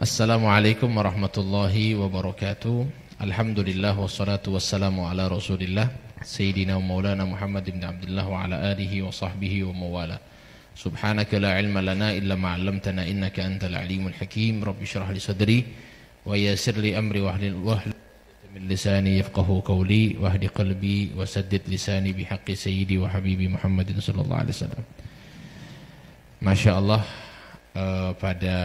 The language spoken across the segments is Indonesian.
Assalamualaikum warahmatullahi wabarakatuh. Alhamdulillah wassalatu wassalamu ala Rasulillah Sayyidina wa Maulana Muhammad ibn Abdullah wa ala alihi wa sahbihi wa mawala. Subhanaka la ilma lana illa ma 'allamtana innaka antal alimul hakim. Rabbi shrah li sadri wa yassir li amri wahlul 'uqdatam min lisani yafqahu qawli wahdi qalbi wa saddid lisani bihaqqi sayyidi wa habibi Muhammadin sallallahu alaihi wasallam. Masya Allah, pada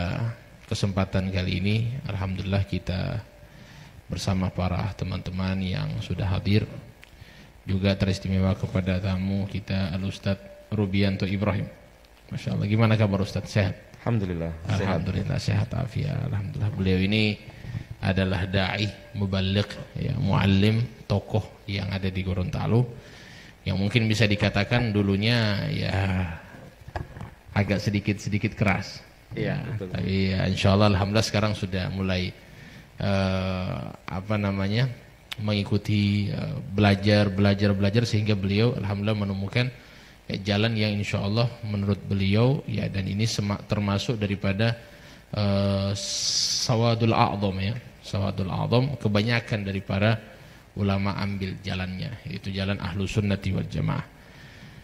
kesempatan kali ini alhamdulillah kita bersama para teman-teman yang sudah hadir, juga teristimewa kepada tamu kita Al-Ustadz Rubianto Ibrahim. Masya Allah, gimana kabar Ustadz? Sehat? Alhamdulillah. Alhamdulillah sehat afiat. Alhamdulillah, beliau ini adalah da'i, muballigh, ya, muallim, tokoh yang ada di Gorontalo, yang mungkin bisa dikatakan dulunya ya agak sedikit keras. Iya, betul. Tapi ya, insya Allah alhamdulillah sekarang sudah mulai mengikuti belajar sehingga beliau alhamdulillah menemukan jalan yang insya Allah menurut beliau ya, dan ini termasuk daripada sawadul a'dham ya, sawadul a'dham, kebanyakan dari para ulama ambil jalannya, yaitu jalan ahlu sunnati wal jamaah.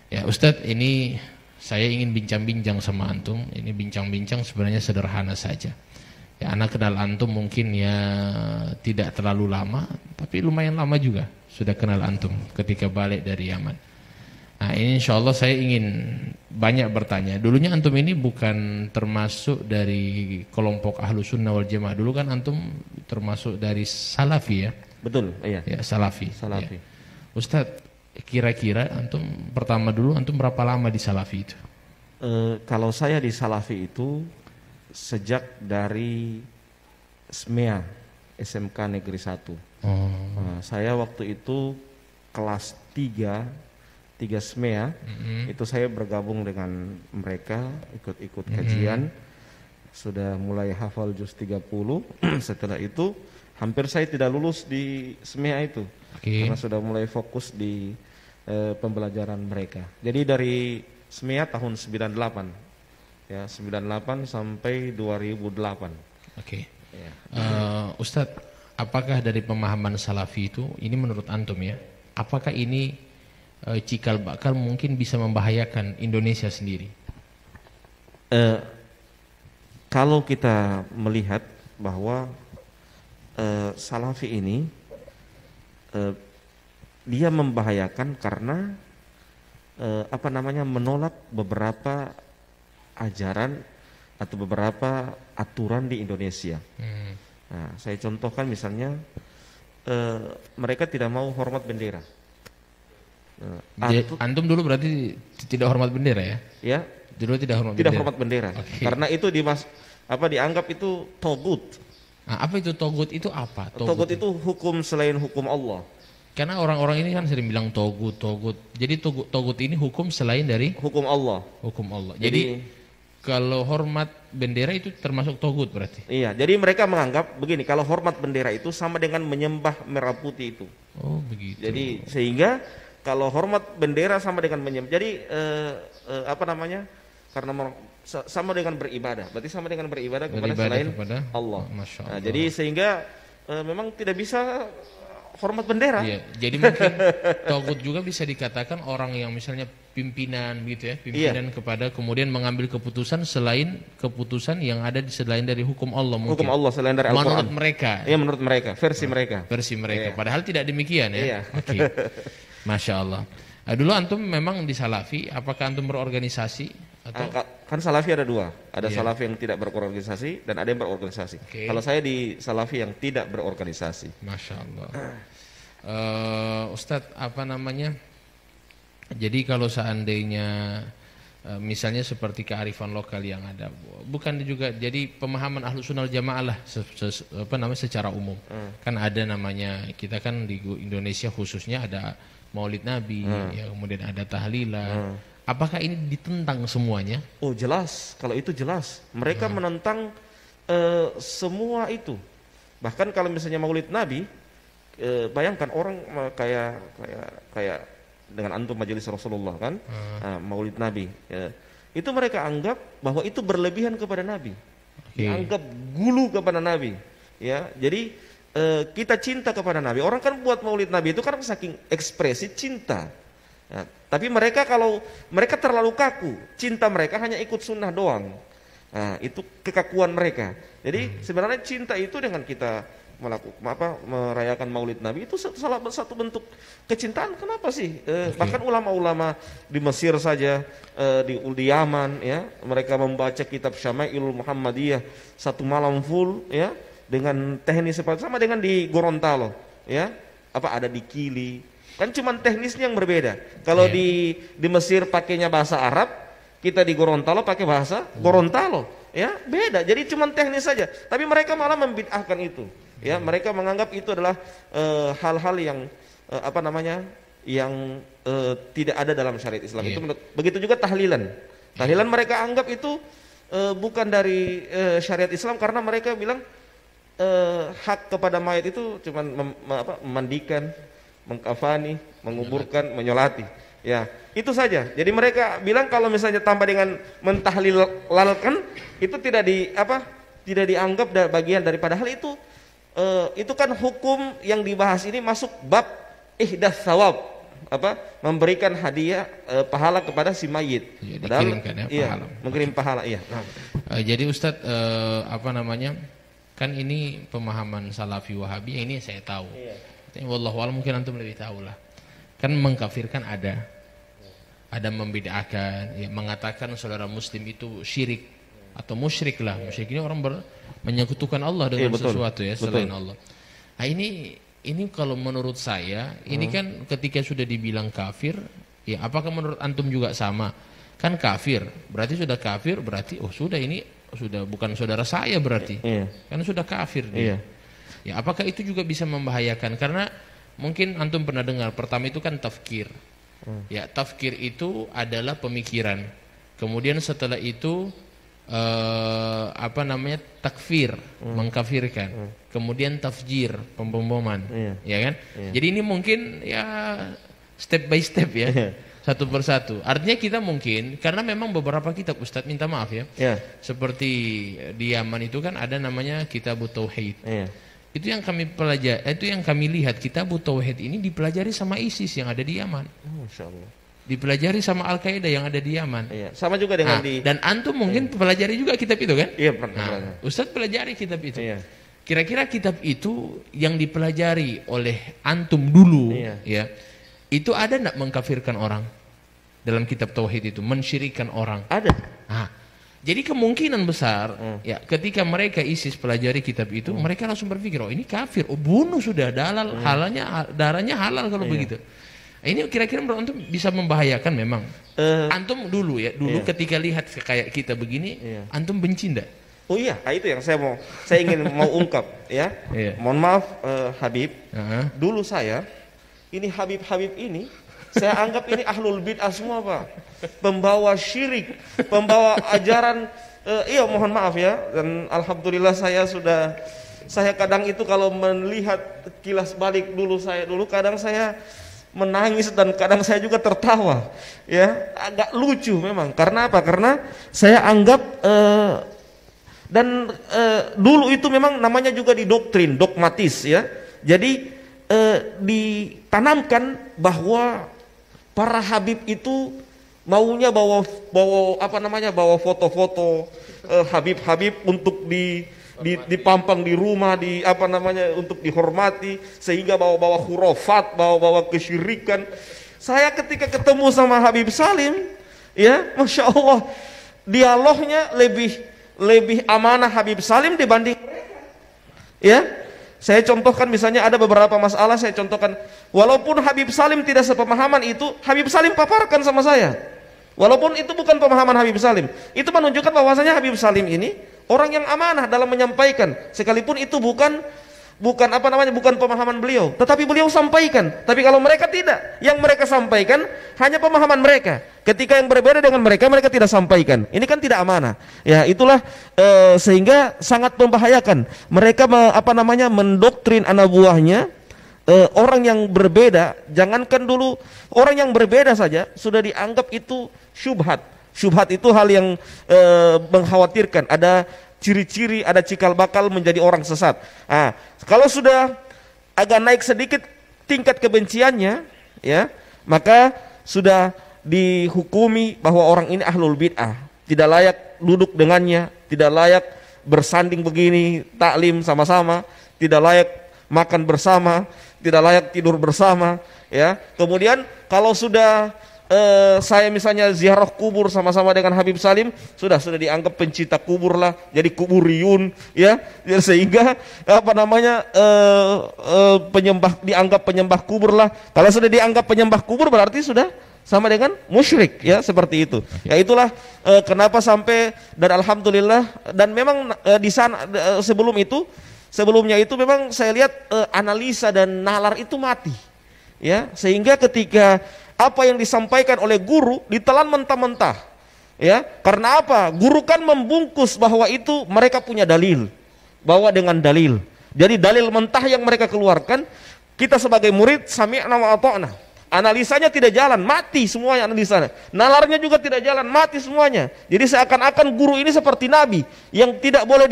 Ya Ustadz, ini saya ingin bincang-bincang sama antum. Ini bincang-bincang sebenarnya sederhana saja. Ya, anak kenal antum mungkin ya tidak terlalu lama, tapi lumayan lama juga sudah kenal antum ketika balik dari Yaman. Nah, ini insya Allah saya ingin banyak bertanya. Dulunya antum ini bukan termasuk dari kelompok ahlu sunnah wal jamaah. Dulu kan antum termasuk dari salafi ya. Betul, iya. Ya, salafi. Salafi. Ya. Ustadz, kira-kira antum pertama dulu antum berapa lama di salafi itu? Kalau saya di salafi itu sejak dari SMEA, SMK Negeri 1. Saya waktu itu kelas 3 SMEA, itu saya bergabung dengan mereka, ikut kajian, sudah mulai hafal juz 30. Setelah itu hampir saya tidak lulus di SMEA itu, karena sudah mulai fokus di pembelajaran mereka. Jadi dari SMEA tahun 98 ya, 98 sampai 2008. Ya. Ustadz, apakah dari pemahaman salafi itu, ini menurut antum ya, apakah ini cikal bakal mungkin bisa membahayakan Indonesia sendiri? Kalau kita melihat bahwa salafi ini dia membahayakan karena menolak beberapa ajaran atau beberapa aturan di Indonesia. Nah, saya contohkan misalnya mereka tidak mau hormat bendera. Antum dulu berarti tidak hormat bendera ya? Ya. Dulu tidak hormat tidak bendera. Hormat bendera. Karena itu dianggap itu togut. Nah, apa itu togut itu apa? Togut itu hukum selain hukum Allah. Karena orang-orang ini kan sering bilang togut. Jadi togut ini hukum selain dari hukum Allah. Hukum Allah. Jadi kalau hormat bendera itu termasuk togut berarti? Iya, jadi mereka menganggap begini, kalau hormat bendera itu sama dengan menyembah merah putih itu. Oh begitu. Jadi sehingga kalau hormat bendera sama dengan menyembah. Jadi karena sama dengan beribadah. Berarti sama dengan beribadah kepada selain Allah. Masya Allah. Nah, jadi sehingga memang tidak bisa hormat bendera. Iya, jadi mungkin togut juga bisa dikatakan orang yang misalnya pimpinan gitu ya, pimpinan kepada kemudian mengambil keputusan selain keputusan yang ada selain dari hukum Allah mungkin. Hukum Allah selain dari Al-Qur'an. Menurut mereka. Iya, menurut mereka, versi mereka. Versi mereka. Padahal tidak demikian ya. Iya. Oke. Masya Allah. Dulu antum memang di salafi, apakah antum berorganisasi atau? Kan salafi ada dua, ada salafi yang tidak berorganisasi dan ada yang berorganisasi. Kalau saya di salafi yang tidak berorganisasi. Masya Allah. Ustadz, jadi kalau seandainya misalnya seperti kearifan lokal yang ada, bukan juga jadi pemahaman ahlu sunnah jamaah lah secara umum. Kan ada namanya, kita kan di Indonesia khususnya ada Maulid Nabi, ya, kemudian ada tahlilan. Apakah ini ditentang semuanya? Oh jelas, kalau itu jelas. Mereka menentang semua itu. Bahkan kalau misalnya Maulid Nabi, bayangkan orang kayak dengan antum majelis Rasulullah kan, Maulid Nabi, itu mereka anggap bahwa itu berlebihan kepada Nabi. dianggap gulu kepada Nabi. Ya, jadi kita cinta kepada Nabi. Orang kan buat Maulid Nabi itu kan saking ekspresi cinta. Ya, tapi mereka kalau mereka terlalu kaku, cinta mereka hanya ikut sunnah doang. Nah, itu kekakuan mereka. Jadi sebenarnya cinta itu dengan kita merayakan Maulid Nabi itu salah satu bentuk kecintaan. Kenapa sih? Bahkan ulama-ulama di Mesir saja, di Yaman, ya, mereka membaca kitab Syama'ilul Muhammadiyah satu malam full, ya, dengan teknis seperti sama dengan di Gorontalo, ya, ada di Kili, kan cuman teknisnya yang berbeda. Kalau di Mesir pakainya bahasa Arab, kita di Gorontalo pakai bahasa Gorontalo, ya, beda. Jadi cuman teknis saja. Tapi mereka malah membid'ahkan itu, ya. Mereka menganggap itu adalah hal-hal yang yang tidak ada dalam syariat Islam. Itu begitu juga tahlilan. Tahlilan mereka anggap itu bukan dari syariat Islam karena mereka bilang hak kepada mayat itu cuma memandikan, mengkafani, menguburkan, menyolati. Ya, itu saja. Jadi mereka bilang kalau misalnya tambah dengan mentahlilalkan itu tidak dianggap bagian daripada hal itu. Itu kan hukum yang dibahas ini masuk bab ihdas sawab, memberikan hadiah pahala kepada si mayit. Ya, dikirimkan pahala. Mengirim pahala, iya. Jadi Ustadz kan ini pemahaman Salafi Wahabi, ini saya tahu. Wallahu a'lam, mungkin antum lebih tahu lah. Kan mengkafirkan ada membid'ahkan, ya, mengatakan saudara muslim itu syirik atau musyrik lah. Musyrik ini orang menyekutukan Allah dengan sesuatu, ya, selain Allah. Nah, ini kalau menurut saya ini kan ketika sudah dibilang kafir, ya, apakah menurut antum juga sama? Kan kafir, berarti sudah kafir, berarti sudah ini sudah bukan saudara saya berarti. Karena sudah kafir dia. Ya, apakah itu juga bisa membahayakan? Karena mungkin antum pernah dengar, pertama itu kan tafkir. Ya, tafkir itu adalah pemikiran. Kemudian setelah itu takfir, mengkafirkan. Kemudian tafjir, pemboman. Ya kan? Jadi ini mungkin ya step by step, ya. Satu persatu. Artinya kita mungkin, karena memang beberapa kitab, Ustadz minta maaf ya, seperti di Yaman itu kan ada namanya Kitabut Tauhid. Itu yang kami pelajari, itu yang kami lihat, Kitabut Tauhid ini dipelajari sama ISIS yang ada di Yaman. Masya Allah. Dipelajari sama Al-Qaeda yang ada di Yaman. Sama juga dengan dan antum mungkin pelajari juga kitab itu kan? Iya, pernah. Ustadz pelajari kitab itu. Kira-kira kitab itu yang dipelajari oleh antum dulu, ya, itu ada enggak mengkafirkan orang dalam kitab tauhid itu, mensyirikkan orang? Ada. Jadi kemungkinan besar, ya, ketika mereka ISIS pelajari kitab itu, mereka langsung berpikir, ini kafir, bunuh sudah, darahnya halal kalau begitu. Ini kira-kira menurut antum bisa membahayakan memang. Antum dulu ketika lihat kayak kita begini, antum benci enggak? Oh iya, itu yang saya ingin mau ungkap, ya. Mohon maaf, Habib. Dulu ini Habib ini, saya anggap ini ahlul bid'ah semua, Pak. Pembawa syirik, pembawa ajaran, mohon maaf ya. Dan alhamdulillah saya kadang itu kalau melihat kilas balik kadang saya menangis dan kadang saya juga tertawa, ya, agak lucu memang. Karena apa? Karena saya anggap dulu itu memang namanya juga didoktrin, dogmatis, ya. Jadi ditanamkan bahwa para habib itu maunya bawa foto-foto habib untuk dipampang di rumah, untuk dihormati, sehingga bawa-bawa khurafat, bawa-bawa kesyirikan. Saya ketika ketemu sama Habib Salim, ya, Masya Allah, dialognya lebih amanah Habib Salim dibanding mereka, ya. Saya contohkan misalnya ada beberapa masalah, saya contohkan, walaupun Habib Salim tidak sepemahaman itu, Habib Salim paparkan sama saya. Walaupun itu bukan pemahaman Habib Salim, itu menunjukkan bahwasanya Habib Salim ini orang yang amanah dalam menyampaikan, sekalipun itu bukan pemahaman beliau, tetapi beliau sampaikan. Tapi kalau mereka tidak, yang mereka sampaikan hanya pemahaman mereka. Ketika yang berbeda dengan mereka tidak sampaikan. Ini kan tidak amanah. Ya, itulah sehingga sangat membahayakan. Mereka mendoktrin anak buahnya, orang yang berbeda. Jangankan dulu orang yang berbeda saja sudah dianggap itu syubhat. Syubhat itu hal yang mengkhawatirkan. ciri-ciri, ada cikal bakal menjadi orang sesat. Nah, kalau sudah agak naik sedikit tingkat kebenciannya, ya, maka sudah dihukumi bahwa orang ini ahlul bid'ah, tidak layak duduk dengannya, tidak layak bersanding begini, taklim sama-sama, tidak layak makan bersama, tidak layak tidur bersama, ya. Kemudian kalau sudah saya misalnya ziarah kubur sama-sama dengan Habib Salim, sudah dianggap pencinta kubur lah, jadi kuburiyun, ya, sehingga apa namanya dianggap penyembah kubur lah. Kalau sudah dianggap penyembah kubur berarti sudah sama dengan musyrik, ya, seperti itu. Ya, itulah kenapa sampai, dan alhamdulillah, dan memang di sana sebelumnya itu memang saya lihat analisa dan nalar itu mati, ya, sehingga ketika apa yang disampaikan oleh guru ditelan mentah-mentah, ya, karena apa? Guru kan membungkus bahwa itu mereka punya dalil, bahwa dengan dalil. Jadi dalil mentah yang mereka keluarkan, kita sebagai murid sami'na wa ata'na, analisanya tidak jalan, mati semuanya analisanya. Nalarnya juga tidak jalan, mati semuanya. Jadi seakan-akan guru ini seperti nabi yang tidak boleh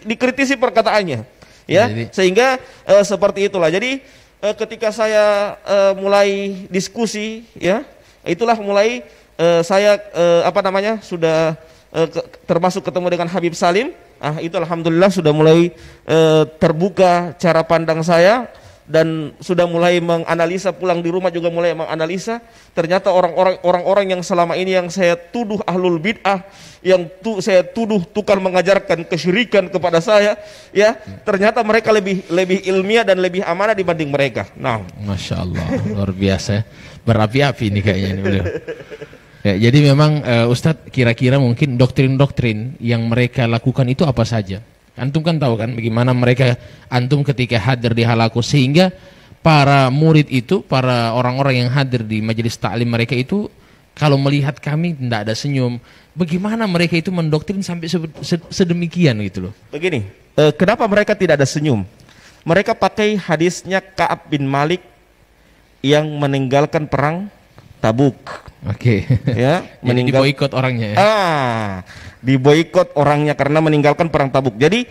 dikritisi perkataannya, ya. Sehingga seperti itulah. Jadi ketika saya mulai diskusi, ya, itulah mulai saya sudah termasuk ketemu dengan Habib Salim. Itu alhamdulillah sudah mulai terbuka cara pandang saya, dan sudah mulai menganalisa, pulang di rumah juga mulai menganalisa. Ternyata orang-orang yang selama ini yang saya tuduh ahlul bid'ah, yang saya tuduh tukang mengajarkan kesyirikan kepada saya, ya, ternyata mereka lebih ilmiah dan lebih amanah dibanding mereka. Nah, Masya Allah, luar biasa, berapi-api ini kayaknya ini beliau. Ya, jadi memang Ustadz, kira-kira mungkin doktrin-doktrin yang mereka lakukan itu apa saja? Antum kan tahu kan bagaimana mereka, antum ketika hadir di halaku, sehingga para murid itu, para orang-orang yang hadir di majelis taklim mereka itu, kalau melihat kami tidak ada senyum. Bagaimana mereka itu mendoktrin sampai sedemikian gitu loh. Begini, kenapa mereka tidak ada senyum? Mereka pakai hadisnya Ka'ab bin Malik yang meninggalkan perang Tabuk. Oke. Ya, diboikot orangnya ya. Diboikot orangnya karena meninggalkan perang Tabuk. Jadi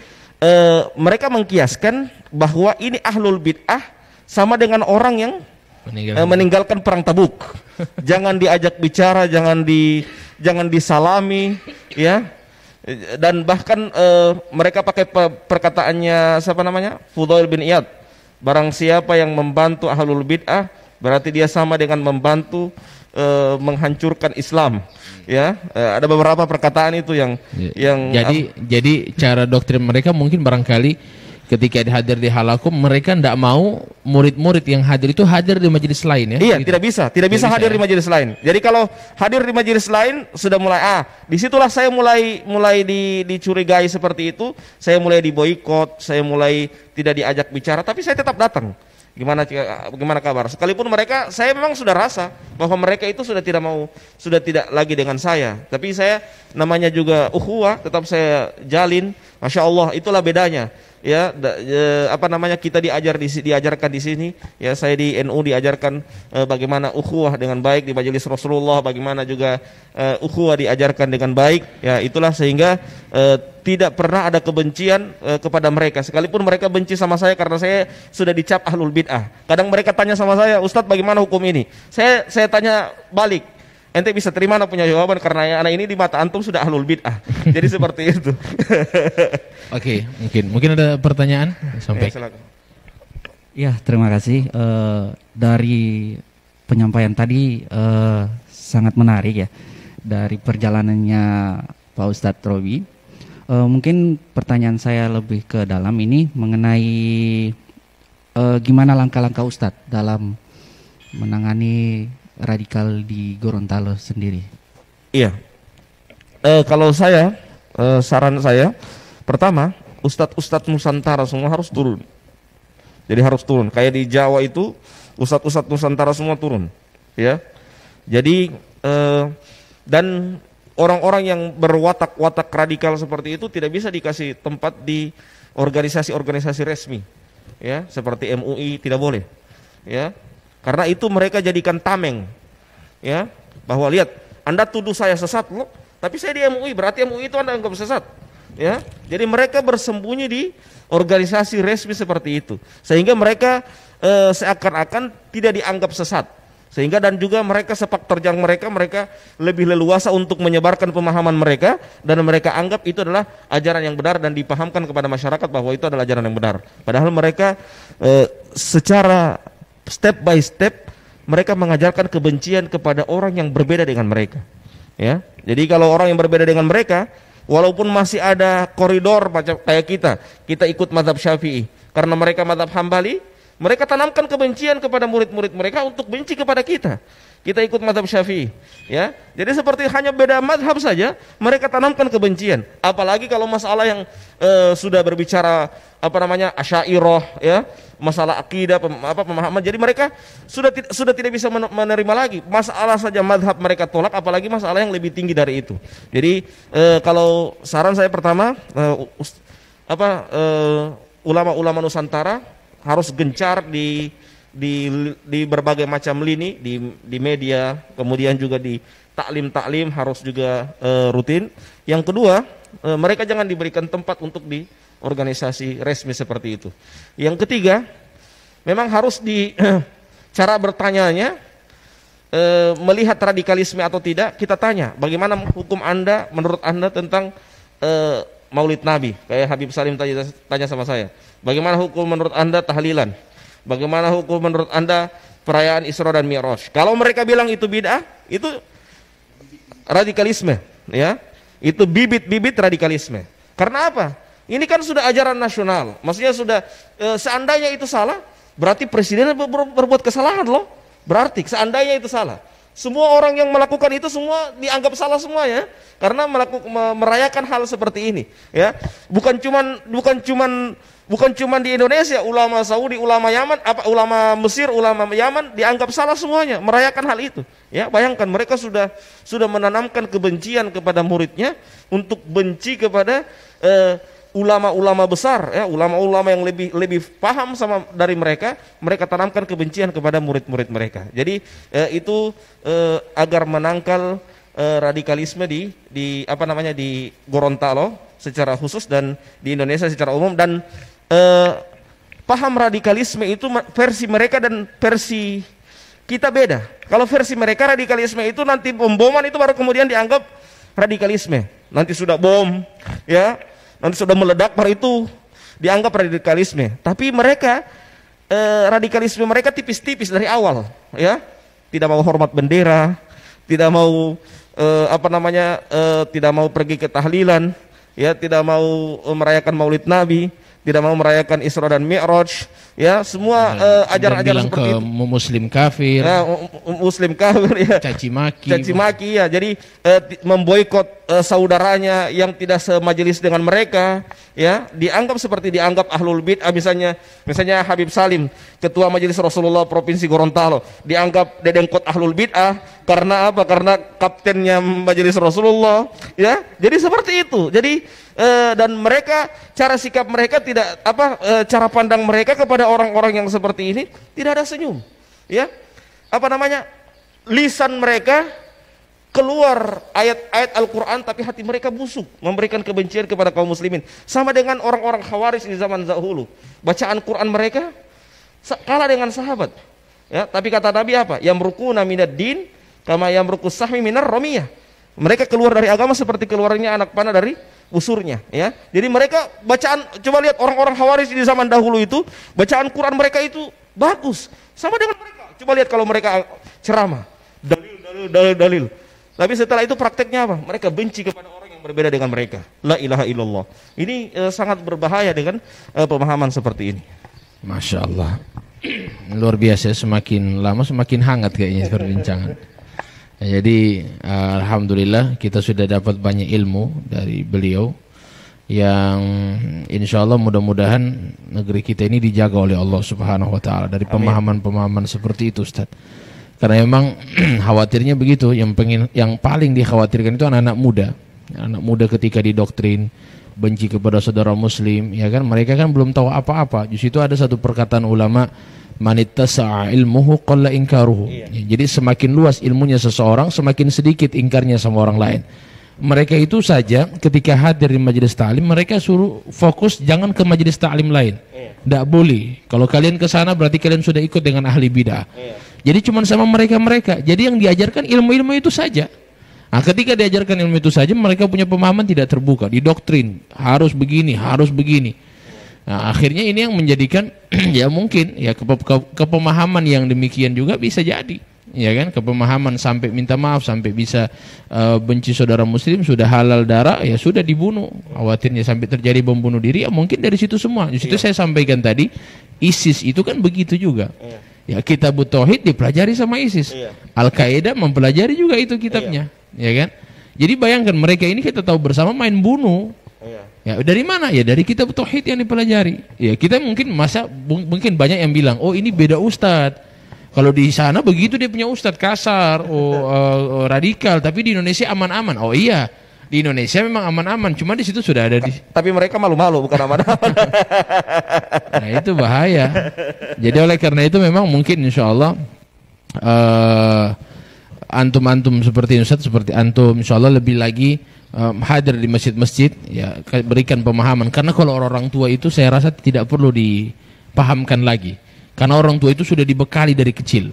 mereka mengkiaskan bahwa ini ahlul bid'ah sama dengan orang yang meninggalkan perang Tabuk. Jangan diajak bicara, jangan disalami, ya. Dan bahkan mereka pakai perkataannya siapa namanya? Fudail bin Iyad. Barang siapa yang membantu ahlul bid'ah, berarti dia sama dengan membantu menghancurkan Islam, ya. Ada beberapa perkataan itu yang jadi cara doktrin mereka mungkin barangkali ketika hadir di halakum, mereka tidak mau murid-murid yang hadir itu hadir di majelis lain, ya. Iya, gitu. tidak bisa hadir ya? Di majelis lain. Jadi kalau hadir di majelis lain sudah mulai disitulah saya mulai dicurigai seperti itu. Saya mulai diboikot, saya mulai tidak diajak bicara, tapi saya tetap datang. Gimana kabar? Sekalipun mereka, saya memang sudah rasa bahwa mereka itu sudah tidak lagi dengan saya. Tapi saya, namanya juga ukhuwah, tetap saya jalin. Masya Allah, itulah bedanya. Ya, kita diajarkan di sini. Ya, saya di NU diajarkan bagaimana ukhuwah dengan baik di majelis Rasulullah, bagaimana juga ukhuwah diajarkan dengan baik. Ya, itulah sehingga tidak pernah ada kebencian kepada mereka. Sekalipun mereka benci sama saya karena saya sudah dicap ahlul bid'ah. Kadang mereka tanya sama saya, "Ustadz, bagaimana hukum ini?" Saya tanya balik, ente bisa terima anak punya jawaban karena anak ini di mata antum sudah ahlul bid'ah. Jadi seperti itu. Oke, mungkin ada pertanyaan sampai. Ya, terima kasih. Dari penyampaian tadi sangat menarik, ya, dari perjalanannya Pak Ustadz Robi. Mungkin pertanyaan saya lebih ke dalam ini mengenai gimana langkah-langkah Ustadz dalam menangani radikal di Gorontalo sendiri. Iya. Kalau saya, saran saya, pertama, ustadz Nusantara semua harus turun. Jadi harus turun. Kayak di Jawa itu, ustadz Nusantara semua turun. Ya. Jadi dan orang-orang yang berwatak-watak radikal seperti itu tidak bisa dikasih tempat di organisasi-organisasi resmi. Ya, seperti MUI tidak boleh. Ya. Karena itu mereka jadikan tameng, ya, bahwa lihat, Anda tuduh saya sesat loh, tapi saya di MUI, berarti MUI itu Anda anggap sesat. ya. Jadi mereka bersembunyi di organisasi resmi seperti itu, sehingga mereka seakan-akan tidak dianggap sesat. Sehingga dan juga mereka sepak terjang mereka lebih leluasa untuk menyebarkan pemahaman mereka, dan mereka anggap itu adalah ajaran yang benar dan dipahamkan kepada masyarakat bahwa itu adalah ajaran yang benar. Padahal mereka secara step by step mereka mengajarkan kebencian kepada orang yang berbeda dengan mereka. Ya, jadi kalau orang yang berbeda dengan mereka, walaupun masih ada koridor macam kayak kita ikut mazhab Syafi'i, karena mereka mazhab Hambali, mereka tanamkan kebencian kepada murid-murid mereka untuk benci kepada kita. Kita ikut mazhab Syafi'i, ya. Jadi seperti hanya beda mazhab saja, mereka tanamkan kebencian. Apalagi kalau masalah yang sudah berbicara Asy'ariyah, ya, masalah akidah, pemahaman. Jadi mereka sudah tidak bisa menerima lagi. Masalah saja mazhab mereka tolak, apalagi masalah yang lebih tinggi dari itu. Jadi kalau saran saya pertama, ulama-ulama Nusantara harus gencar di berbagai macam lini, di media, kemudian juga di taklim harus juga rutin. Yang kedua, mereka jangan diberikan tempat untuk di organisasi resmi seperti itu. Yang ketiga, memang harus di cara bertanyanya, melihat radikalisme atau tidak, kita tanya bagaimana hukum Anda, menurut Anda tentang Maulid Nabi. Kayak Habib Salim tanya sama saya, bagaimana hukum menurut Anda tahlilan? Bagaimana hukum menurut Anda perayaan Isra dan Mi'raj? Kalau mereka bilang itu bid'ah, itu radikalisme, ya. Itu bibit-bibit radikalisme. Karena apa? Ini kan sudah ajaran nasional. Maksudnya sudah seandainya itu salah, berarti presiden berbuat kesalahan loh. Berarti seandainya itu salah, semua orang yang melakukan itu semua dianggap salah semua, ya. Karena merayakan hal seperti ini, ya. Bukan cuman di Indonesia, ulama Saudi, ulama Yaman, ulama Mesir, ulama Yaman dianggap salah semuanya merayakan hal itu. Ya, bayangkan mereka sudah menanamkan kebencian kepada muridnya untuk benci kepada ulama-ulama besar, ya, ulama-ulama yang lebih paham sama dari mereka tanamkan kebencian kepada murid-murid mereka. Jadi itu agar menangkal radikalisme di Gorontalo secara khusus dan di Indonesia secara umum, dan paham radikalisme itu versi mereka dan versi kita beda. Kalau versi mereka radikalisme itu nanti bom-boman itu baru kemudian dianggap radikalisme. Nanti sudah bom, ya, nanti sudah meledak baru itu dianggap radikalisme. Tapi mereka radikalisme mereka tipis-tipis dari awal, ya. Tidak mau hormat bendera, tidak mau tidak mau pergi ke tahlilan, ya, tidak mau merayakan Maulid Nabi, tidak mau merayakan Isra dan Mi'raj, ya, semua ajaran-ajaran seperti itu. Muslim kafir, ya, muslim kafir, ya, caci maki, ya. Jadi memboikot saudaranya yang tidak semajelis dengan mereka, ya, dianggap ahlul bid'ah. Misalnya Habib Salim, ketua majelis Rasulullah Provinsi Gorontalo, dianggap dedengkot ahlul bid'ah karena apa? Karena kaptennya majelis Rasulullah, ya. Jadi seperti itu. Jadi dan mereka, cara sikap mereka tidak cara pandang mereka kepada orang-orang yang seperti ini tidak ada senyum, ya. Lisan mereka keluar ayat-ayat Al-Quran, tapi hati mereka busuk, memberikan kebencian kepada kaum muslimin. Sama dengan orang-orang Khawarij di zaman dahulu, bacaan Quran mereka kalah dengan sahabat, ya. Tapi kata Nabi apa? Yamruquna minad din kama yamruqus sahmi minar ramiyah. Mereka keluar dari agama seperti keluarnya anak panah dari busurnya, ya. Jadi mereka bacaan, coba lihat orang-orang Khawarij di zaman dahulu itu, bacaan Quran mereka itu bagus. Sama dengan mereka. Coba lihat kalau mereka ceramah, dalil. Tapi setelah itu prakteknya apa? Mereka benci kepada orang yang berbeda dengan mereka. La ilaha illallah. Ini sangat berbahaya dengan pemahaman seperti ini. Masya Allah. Luar biasa, semakin lama semakin hangat kayaknya perbincangan. Jadi alhamdulillah kita sudah dapat banyak ilmu dari beliau yang insya Allah mudah-mudahan negeri kita ini dijaga oleh Allah Subhanahu Wa Taala dari pemahaman-pemahaman seperti itu, Ustaz. Karena memang khawatirnya begitu, yang paling dikhawatirkan itu anak-anak muda. Anak muda ketika didoktrin benci kepada saudara muslim, ya kan, mereka kan belum tahu apa-apa. Di situ ada satu perkataan ulama, manittasa'a ilmuhu qalla inkaruhu. Jadi semakin luas ilmunya seseorang, semakin sedikit ingkarnya sama orang lain. mereka itu saja ketika hadir di majelis ta'lim mereka suruh fokus jangan ke majelis ta'lim lain. Tidak boleh. Kalau kalian ke sana berarti kalian sudah ikut dengan ahli bidah. Jadi cuma sama mereka-mereka. Jadi yang diajarkan ilmu-ilmu itu saja. Nah, ketika diajarkan ilmu itu saja mereka punya pemahaman tidak terbuka, didoktrin harus begini, harus begini. Nah, akhirnya ini yang menjadikan ya mungkin ya kepemahaman yang demikian juga bisa jadi. Ya kan, kepemahaman sampai minta maaf, sampai bisa benci saudara muslim, sudah halal darah, ya sudah dibunuh. Khawatirnya sampai terjadi bom bunuh diri, ya mungkin dari situ semua. Di situ saya sampaikan tadi, ISIS itu kan begitu juga. Ya Kitabut Tauhid dipelajari sama ISIS. Al-Qaeda mempelajari juga itu kitabnya. Ya kan? Jadi bayangkan mereka ini kita tahu bersama main bunuh. Ya dari mana? Ya dari Kitabut Tauhid yang dipelajari. Ya kita mungkin mungkin banyak yang bilang, "Oh, ini beda ustadz. Kalau di sana begitu dia punya ustadz kasar, radikal, tapi di Indonesia aman-aman." Oh iya, di Indonesia memang aman-aman, cuma di situ sudah ada Tapi mereka malu-malu, bukan aman-aman. Nah itu bahaya. Jadi oleh karena itu memang mungkin insya Allah antum-antum seperti Ustadz, seperti antum insya Allah lebih lagi hadir di masjid-masjid, ya berikan pemahaman. Karena kalau orang tua itu saya rasa tidak perlu dipahamkan lagi. Karena orang tua itu sudah dibekali dari kecil.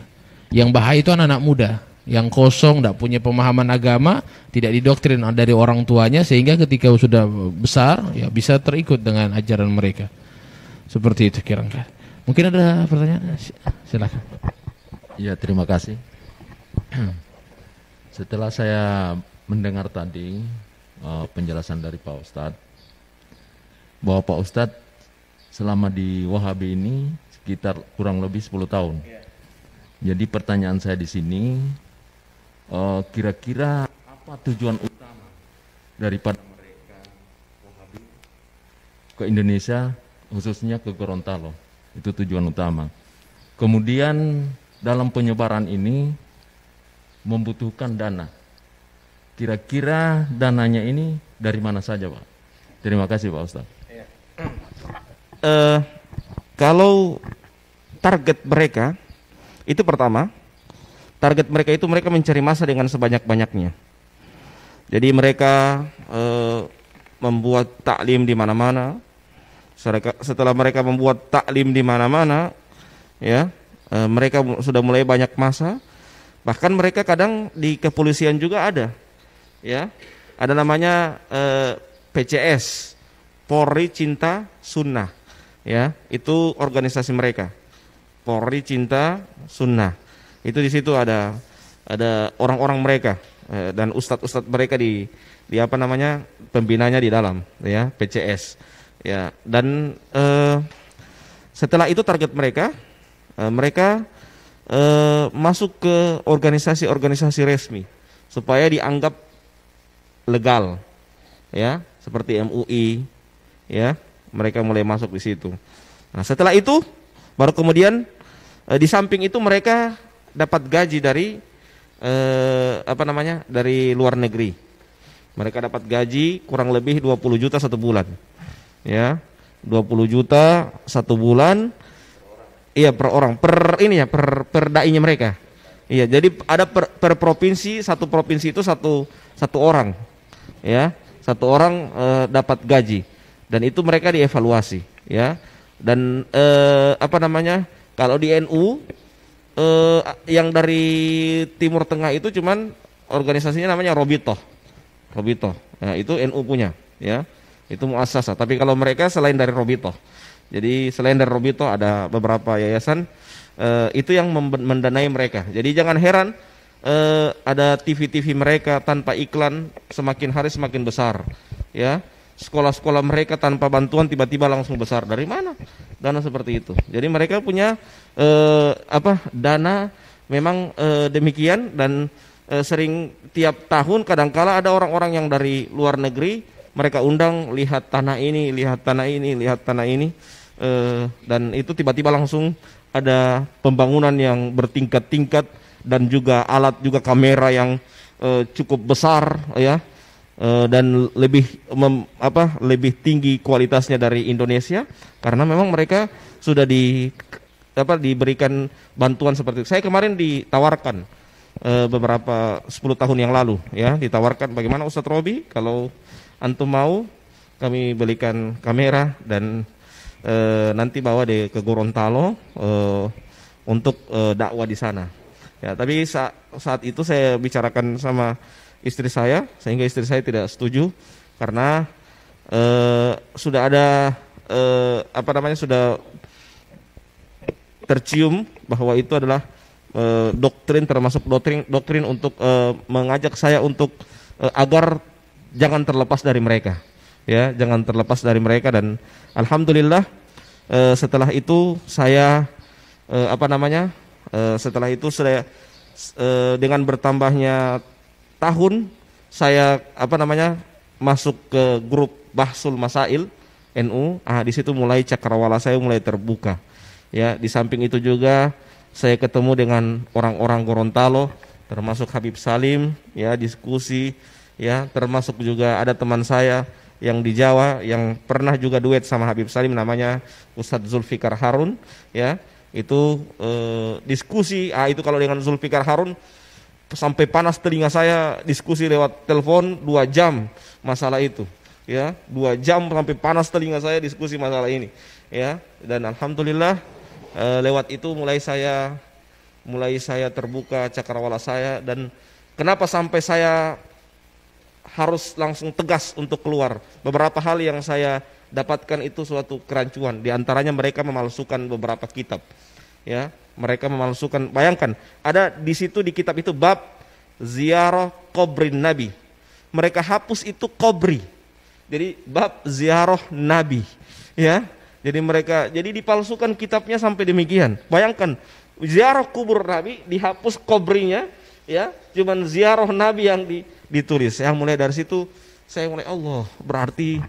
Yang bahaya itu anak-anak muda yang kosong, tidak punya pemahaman agama, tidak didoktrin dari orang tuanya, sehingga ketika sudah besar ya bisa terikut dengan ajaran mereka. Seperti itu kira-kira. Mungkin ada pertanyaan? Silakan. Ya, terima kasih. Setelah saya mendengar tadi penjelasan dari Pak Ustadz, bahwa Pak Ustadz selama di Wahabi ini sekitar kurang lebih 10 tahun. Jadi pertanyaan saya di sini, kira-kira apa tujuan utama daripada mereka Wahabi ke Indonesia, khususnya ke Gorontalo? Itu tujuan utama. Kemudian dalam penyebaran ini membutuhkan dana. Kira-kira dananya ini dari mana saja, Pak? Terima kasih, Pak Ustadz. Kalau target mereka itu pertama, target mereka itu mereka mencari masa dengan sebanyak-banyaknya. Jadi mereka membuat taklim di mana-mana. Setelah mereka membuat taklim di mana-mana, ya mereka sudah mulai banyak masa. Bahkan mereka kadang di kepolisian juga ada, ya ada namanya PCS, Polri Cinta Sunnah, ya itu organisasi mereka. Polri Cinta Sunnah. Itu di situ ada orang-orang mereka dan ustadz-ustadz mereka di apa namanya pembinanya di dalam, ya PCS, ya dan setelah itu target mereka masuk ke organisasi-organisasi resmi supaya dianggap legal, ya seperti MUI, ya mereka mulai masuk di situ. Nah setelah itu baru kemudian di samping itu mereka dapat gaji dari dari luar negeri. Mereka dapat gaji kurang lebih 20 juta satu bulan, ya 20 juta satu bulan, iya per orang, per dai-nya mereka. Iya jadi ada per provinsi, satu provinsi itu satu orang, ya satu orang dapat gaji dan itu mereka dievaluasi, ya dan kalau di NU yang dari Timur Tengah itu cuman organisasinya namanya Robitoh, ya, itu NU punya, ya itu muassasah. Tapi kalau mereka selain dari Robitoh, jadi selain dari Robitoh ada beberapa yayasan itu yang mendanai mereka. Jadi jangan heran ada TV-TV mereka tanpa iklan semakin hari semakin besar, ya. Sekolah-sekolah mereka tanpa bantuan tiba-tiba langsung besar. Dari mana dana seperti itu? Jadi mereka punya dana memang demikian dan sering tiap tahun kadangkala ada orang-orang yang dari luar negeri mereka undang, lihat tanah ini, lihat tanah ini dan itu tiba-tiba langsung ada pembangunan yang bertingkat-tingkat dan juga alat juga kamera yang cukup besar, ya. Dan lebih tinggi kualitasnya dari Indonesia karena memang mereka sudah diberikan bantuan seperti itu. Saya kemarin ditawarkan beberapa 10 tahun yang lalu ya, ditawarkan bagaimana Ustadz Robi kalau antum mau kami belikan kamera dan nanti bawa ke Gorontalo untuk dakwah di sana. Ya, tapi saat itu saya bicarakan sama istri saya, sehingga istri saya tidak setuju karena sudah ada sudah tercium bahwa itu adalah doktrin, termasuk doktrin untuk mengajak saya untuk agar jangan terlepas dari mereka. Ya, jangan terlepas dari mereka. Dan alhamdulillah setelah itu saya setelah itu saya dengan bertambahnya tahun saya masuk ke grup Bahsul Masail NU. Di situ mulai cakrawala saya mulai terbuka. Ya, di samping itu juga saya ketemu dengan orang-orang Gorontalo, termasuk Habib Salim, ya, diskusi, ya, termasuk juga ada teman saya yang di Jawa yang pernah juga duet sama Habib Salim, namanya Ustadz Zulfikar Harun, ya. Itu diskusi, itu kalau dengan Zulfikar Harun sampai panas telinga saya, diskusi lewat telepon 2 jam masalah itu, ya, 2 jam sampai panas telinga saya diskusi masalah ini, ya. Dan alhamdulillah lewat itu mulai saya terbuka cakrawala saya. Dan kenapa sampai saya harus langsung tegas untuk keluar? Beberapa hal yang saya dapatkan itu suatu kerancuan. Di antaranya mereka memalsukan beberapa kitab. Ya, mereka memalsukan. Bayangkan, ada di situ di kitab itu bab ziarah kubrin Nabi. Mereka hapus itu kubri. Jadi bab ziarah Nabi. Ya, jadi dipalsukan kitabnya sampai demikian. Bayangkan, ziarah kubur Nabi dihapus kubrinya, ya, cuman ziarah Nabi yang ditulis. Yang mulai dari situ saya mulai, Allah, berarti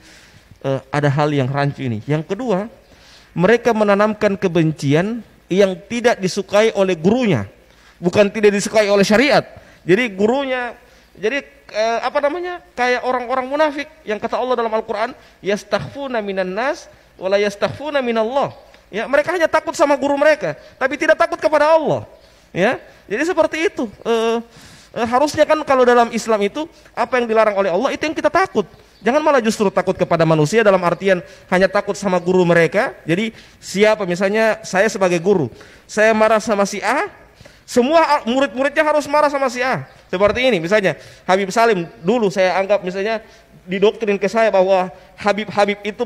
ada hal yang rancu ini. Yang kedua, mereka menanamkan kebencian yang tidak disukai oleh gurunya, bukan tidak disukai oleh syariat. Jadi gurunya, kayak orang-orang munafik yang kata Allah dalam Al-Quran, yastakhfuna minan nas wala yastakhfuna minallah. Ya, mereka hanya takut sama guru mereka, tapi tidak takut kepada Allah. Ya, jadi seperti itu. Harusnya kan kalau dalam Islam itu apa yang dilarang oleh Allah itu yang kita takut. Jangan malah justru takut kepada manusia dalam artian hanya takut sama guru mereka. Jadi siapa, misalnya saya sebagai guru, saya marah sama si A, semua murid-muridnya harus marah sama si A. Seperti ini misalnya, Habib Salim dulu saya anggap misalnya didoktrin ke saya bahwa Habib itu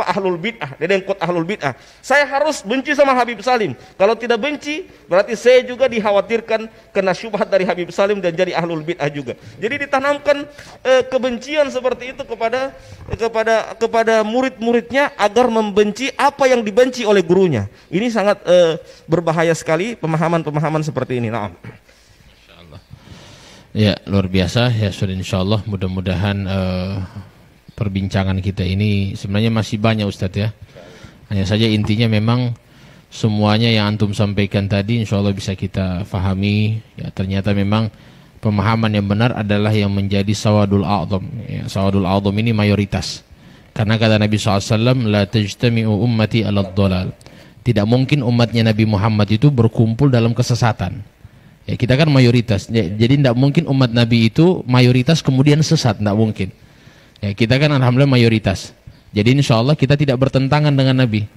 ahlul bid'ah, dedengkot ahlul bid'ah. Saya harus benci sama Habib Salim. Kalau tidak benci, berarti saya juga dikhawatirkan kena syubhat dari Habib Salim dan jadi ahlul bid'ah juga. Jadi ditanamkan kebencian seperti itu kepada murid-muridnya agar membenci apa yang dibenci oleh gurunya. Ini sangat berbahaya sekali pemahaman-pemahaman seperti ini. Nah. Ya, luar biasa ya, sudah insyaallah. Mudah-mudahan perbincangan kita ini sebenarnya masih banyak Ustadz ya. Hanya saja intinya memang semuanya yang antum sampaikan tadi insyaallah bisa kita fahami. Ya, ternyata memang pemahaman yang benar adalah yang menjadi sawadul a'zam. Ya, sawadul a'zam ini mayoritas. Karena kata Nabi SAW, la tajtami'u ummati ala dhalal. Tidak mungkin umatnya Nabi Muhammad itu berkumpul dalam kesesatan. Ya, kita kan mayoritas, jadi tidak mungkin umat Nabi itu mayoritas kemudian sesat, tidak mungkin. Ya, kita kan alhamdulillah mayoritas. Jadi insya Allah kita tidak bertentangan dengan Nabi.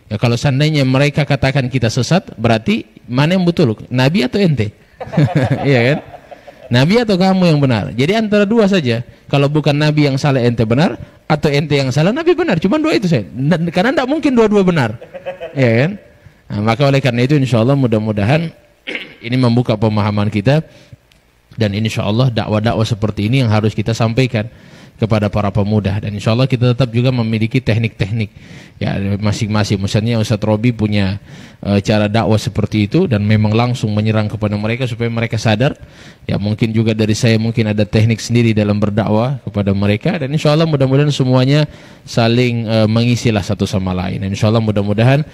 Ya, kalau seandainya mereka katakan kita sesat, berarti mana yang betul? Nabi atau ente? Iya kan? Nabi atau kamu yang benar? Jadi antara dua saja. Kalau bukan Nabi yang salah ente benar, atau ente yang salah Nabi benar. Cuma dua itu saja. Karena tidak mungkin dua-dua benar. Iya kan? Nah, maka oleh karena itu insya Allah mudah-mudahan ini membuka pemahaman kita, dan insya Allah dakwah-dakwah seperti ini yang harus kita sampaikan kepada para pemuda. Dan insya Allah kita tetap juga memiliki teknik-teknik ya masing-masing. Misalnya Ustadz Robi punya cara dakwah seperti itu, dan memang langsung menyerang kepada mereka supaya mereka sadar. Ya, mungkin juga dari saya mungkin ada teknik sendiri dalam berdakwah kepada mereka, dan insya Allah mudah-mudahan semuanya saling mengisilah satu sama lain. Dan insya Allah mudah-mudahan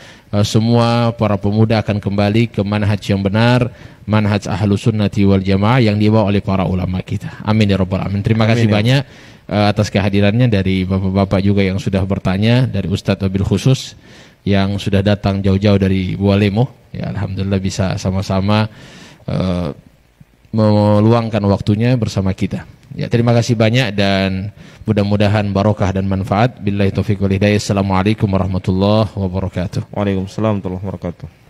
semua para pemuda akan kembali ke manhaj yang benar, manhaj ahlus sunnati wal jamaah yang dibawa oleh para ulama kita. Amin ya rabbal alamin. Terima kasih banyak atas kehadirannya dari bapak-bapak juga yang sudah bertanya, dari Ustadz wabil khusus yang sudah datang jauh-jauh dari Bualemo. Ya, alhamdulillah bisa sama-sama meluangkan waktunya bersama kita. Ya, terima kasih banyak dan mudah-mudahan barokah dan manfaat. Billahi taufiq wal hidayah. Assalamualaikum warahmatullahi wabarakatuh. Waalaikumsalam warahmatullahi wabarakatuh.